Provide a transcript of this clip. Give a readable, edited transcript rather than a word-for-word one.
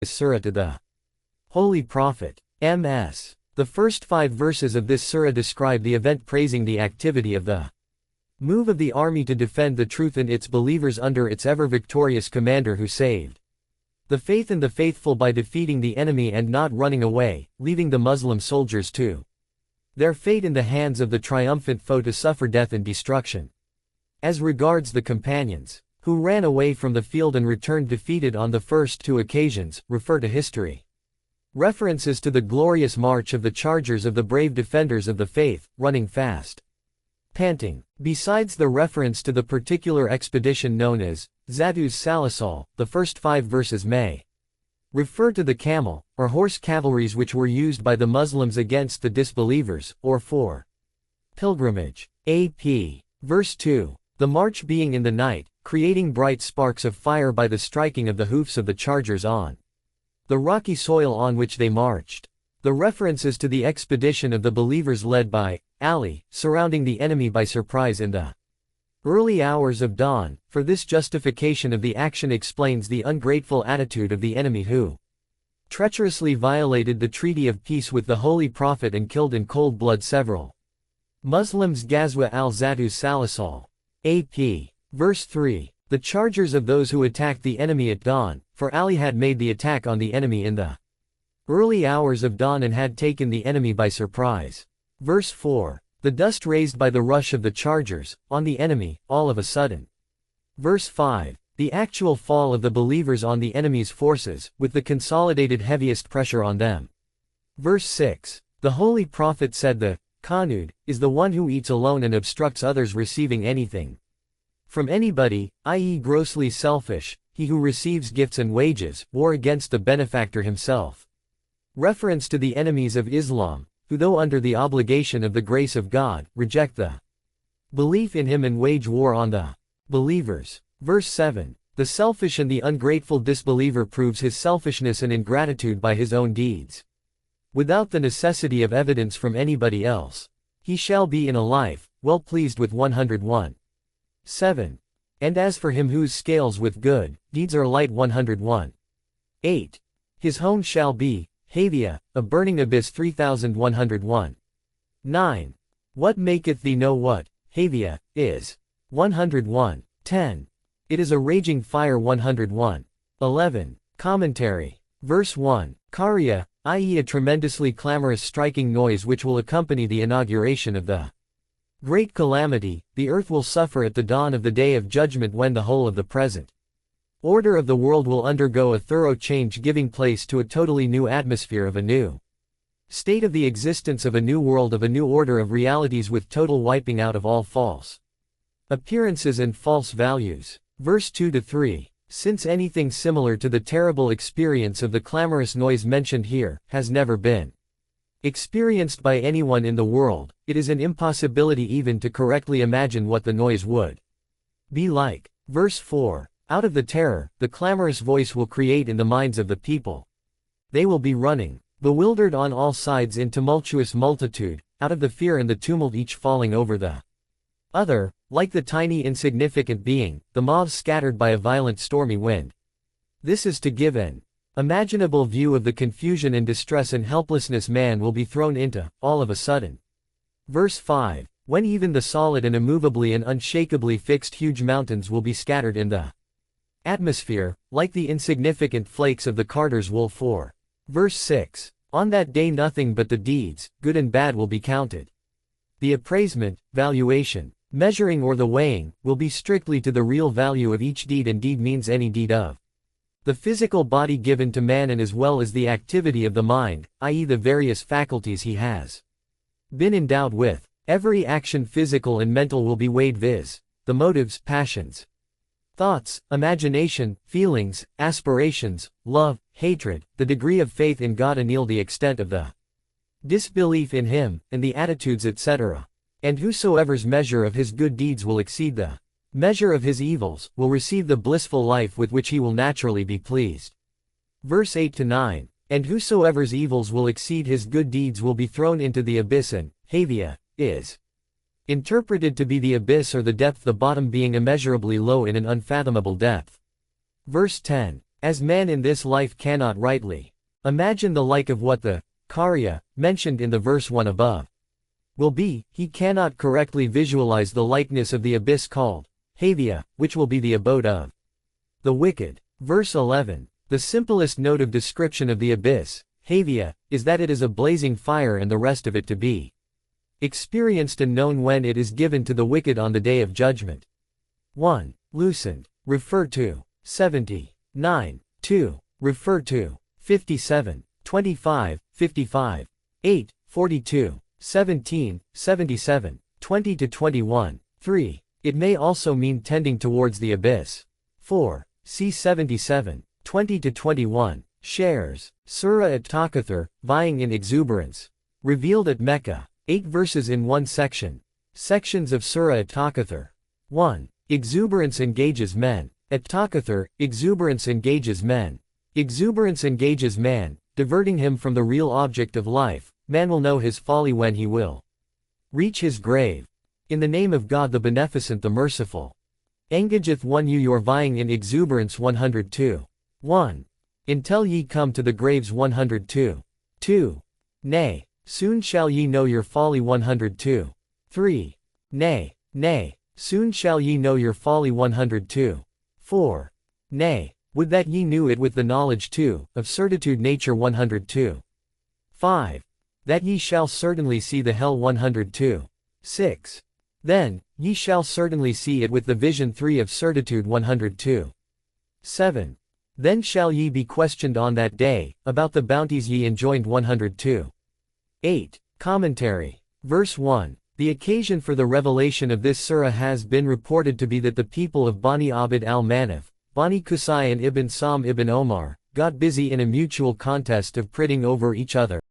this surah to the Holy Prophet. Ms. The first 5 verses of this surah describe the event praising the activity of the move of the army to defend the truth and its believers under its ever-victorious commander who saved the faith and the faithful by defeating the enemy and not running away, leaving the Muslim soldiers to their fate in the hands of the triumphant foe to suffer death and destruction. As regards the companions, who ran away from the field and returned defeated on the first 2 occasions, refer to history. References to the glorious march of the chargers of the brave defenders of the faith, running fast, panting. Besides the reference to the particular expedition known as Zatus Salisal, the first 5 verses may refer to the camel, or horse cavalries which were used by the Muslims against the disbelievers, or for pilgrimage. AP. Verse 2. The march being in the night, creating bright sparks of fire by the striking of the hoofs of the chargers on the rocky soil on which they marched. The references to the expedition of the believers led by Ali, surrounding the enemy by surprise in the early hours of dawn, for this justification of the action explains the ungrateful attitude of the enemy who treacherously violated the treaty of peace with the Holy Prophet and killed in cold blood several Muslims. Ghazwa al-Zatus Salisal. AP. Verse 3. The chargers of those who attacked the enemy at dawn, for Ali had made the attack on the enemy in the early hours of dawn and had taken the enemy by surprise. Verse 4. The dust raised by the rush of the chargers, on the enemy, all of a sudden. Verse 5. The actual fall of the believers on the enemy's forces, with the consolidated heaviest pressure on them. Verse 6. The Holy Prophet said the Qanud is the one who eats alone and obstructs others receiving anything from anybody, i.e. grossly selfish. He who receives gifts and wages, war against the benefactor himself. Reference to the enemies of Islam, who though under the obligation of the grace of God, reject the belief in him and wage war on the believers. Verse 7. The selfish and the ungrateful disbeliever proves his selfishness and ingratitude by his own deeds, without the necessity of evidence from anybody else. He shall be in a life, well pleased with 101. 7. And as for him whose scales with good deeds are light 101. 8. His home shall be Havia, a burning abyss 3101. 9. What maketh thee know what Havia is? 101. 10. It is a raging fire 101. 11. Commentary. Verse 1. Karya, i.e. a tremendously clamorous striking noise which will accompany the inauguration of the great calamity. The earth will suffer at the dawn of the day of judgment when the whole of the present order of the world will undergo a thorough change, giving place to a totally new atmosphere of a new state of the existence of a new world, of a new order of realities, with total wiping out of all false appearances and false values. Verse 2-3. Since anything similar to the terrible experience of the clamorous noise mentioned here has never been experienced by anyone in the world, it is an impossibility even to correctly imagine what the noise would be like. Verse 4. Out of the terror, the clamorous voice will create in the minds of the people. They will be running, bewildered on all sides in tumultuous multitude, out of the fear and the tumult, each falling over the other, like the tiny insignificant being, the moths scattered by a violent stormy wind. This is to give an imaginable view of the confusion and distress and helplessness man will be thrown into, all of a sudden. Verse 5. When even the solid and immovably and unshakably fixed huge mountains will be scattered in the atmosphere, like the insignificant flakes of the carter's wool. 4. Verse 6. On that day nothing but the deeds, good and bad, will be counted. The appraisement, valuation, measuring or the weighing, will be strictly to the real value of each deed, and deed means any deed of the physical body given to man, and as well as the activity of the mind, i.e. the various faculties he has been endowed with. Every action, physical and mental, will be weighed, viz. the motives, passions, thoughts, imagination, feelings, aspirations, love, hatred, the degree of faith in God, and the extent of the disbelief in him, and the attitudes, etc. And whosoever's measure of his good deeds will exceed the measure of his evils, will receive the blissful life with which he will naturally be pleased. Verse 8-9. And whosoever's evils will exceed his good deeds will be thrown into the abyss, and Havia is interpreted to be the abyss or the depth, the bottom being immeasurably low in an unfathomable depth. Verse 10. As man in this life cannot rightly imagine the like of what the Karya, mentioned in the verse 1 above, will be, he cannot correctly visualize the likeness of the abyss called Havia, which will be the abode of the wicked. Verse 11. The simplest note of description of the abyss, Havia, is that it is a blazing fire and the rest of it to be experienced and known when it is given to the wicked on the day of judgment. 1. Loosened. Refer to 70. 9. 2. Refer to 57. 25. 55. 8. 42. 17. 77. 20 to 21. 3. It may also mean tending towards the abyss. 4. See 77. 20 to 21. Shares. Surah at-Takathur, vying in exuberance. Revealed at Mecca. 8 verses in one section. Sections of Surah at-Takathur. 1. Exuberance engages men. At-Takathur, exuberance engages men. Exuberance engages man, diverting him from the real object of life. Man will know his folly when he will reach his grave. In the name of God the Beneficent the Merciful. Engageth one you your vying in exuberance 102. 1. Until ye come to the graves 102. 2. Nay, soon shall ye know your folly 102. 3. Nay, nay, soon shall ye know your folly 102. 4. Nay, would that ye knew it with the knowledge too, of certitude nature 102. 5. That ye shall certainly see the hell 102. 6. Then, ye shall certainly see it with the vision 3 of certitude 102. 7. Then shall ye be questioned on that day, about the bounties ye enjoined 102. 8. Commentary. Verse 1. The occasion for the revelation of this surah has been reported to be that the people of Bani Abd al-Manaf, Bani Qusay and Ibn Sam ibn Omar, got busy in a mutual contest of pritting over each other.